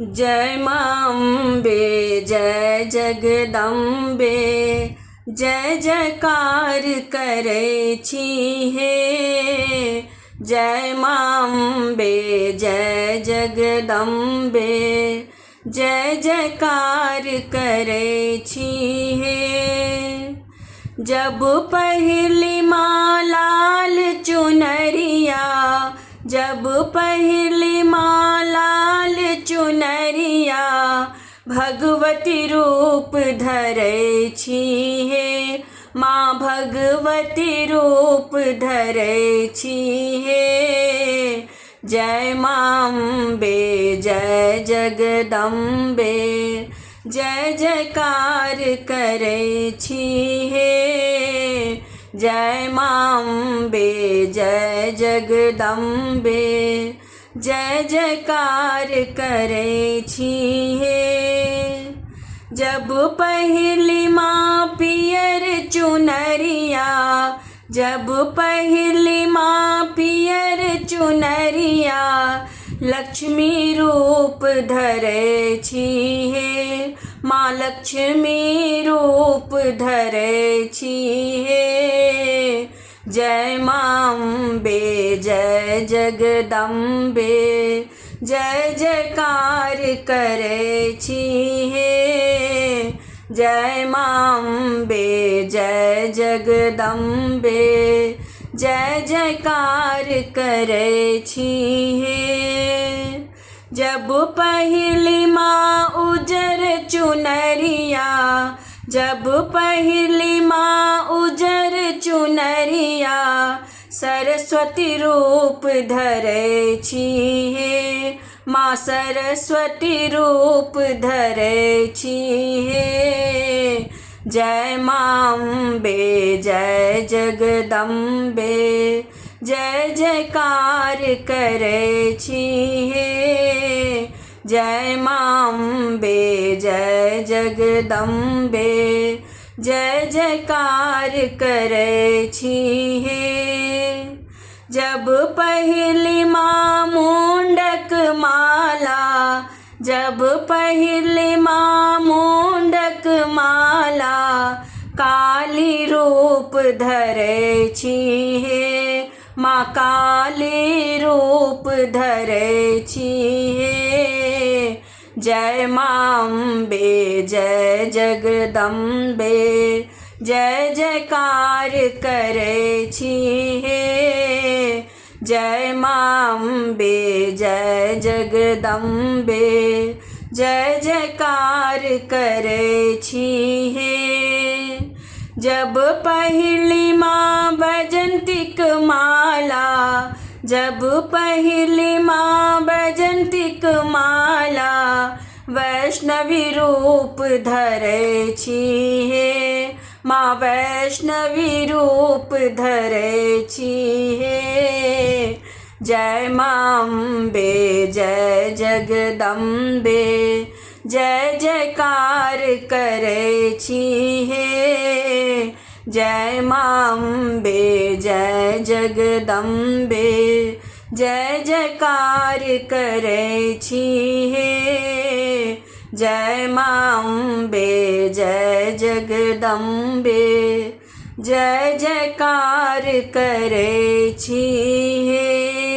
जय माँ अम्बे जय जगदम्बे, जय जयकार करे छी हे। जय माँ अम्बे जय जगदम्बे, जय जयकार करे छी हे। जब पहली माँ लाल चुनरिया, जब पहली माँ लाल चुनरिया, भगवती रूप धरे छी हे। माँ भगवती रूप धरे छी हे। जय माँ अम्बे जय जगदम्बे, जय जयकार करे छी हे। जय माँ अम्बे जय जगदम्बे, जय जयकार करे छी हे। जब पहली माँ पियर चुनरिया, जब पहली माँ पियर चुनरिया, लक्ष्मी रूप धरे छी हे। माँ लक्ष्मी रूप धरे छी हे। जय माँ अम्बे जय जगदम्बे, जय जयकार करे छी हे। जय माँ अम्बे जय जगदम्बे, जय जयकार करे छी हे। जब पहली माँ उजर चुनरिया, जब पहली माँ उजर चुनरिया, सरस्वती रूप धरे छी हे। माँ सरस्वती रूप धरे छी हे। जय माँ अम्बे जय जगदम्बे, जय जयकार करे छी हे। जय माँ अम्बे जय जगदम्बे, जय जयकार करे छी हे। जब पहली माँ मुंडक माला, जब पहली माँ मुंडक माला, काली रूप धरे छी हे। माँ काली रूप धरे छी हे। जय माँ अम्बे जय जगदम्बे, जय जयकार करे छी हे। जय माँ अम्बे जय जगदम्बे, जय जयकार करे छी हे। जब पहली माँ बैजंतिक माला, जब पहली माँ बैजंतिक माला, वैष्णवी रूप धरे छी हे। माँ वैष्णवी रूप धरे छी हे। जय माँ अम्बे जय जगदम्बे, जय जयकार करे छी हे। जय माँ अम्बे जय जगदम्बे, जय जयकार करे छी हे। जय माँ अम्बे जय जगदम्बे, जय जयकार करे छी हे।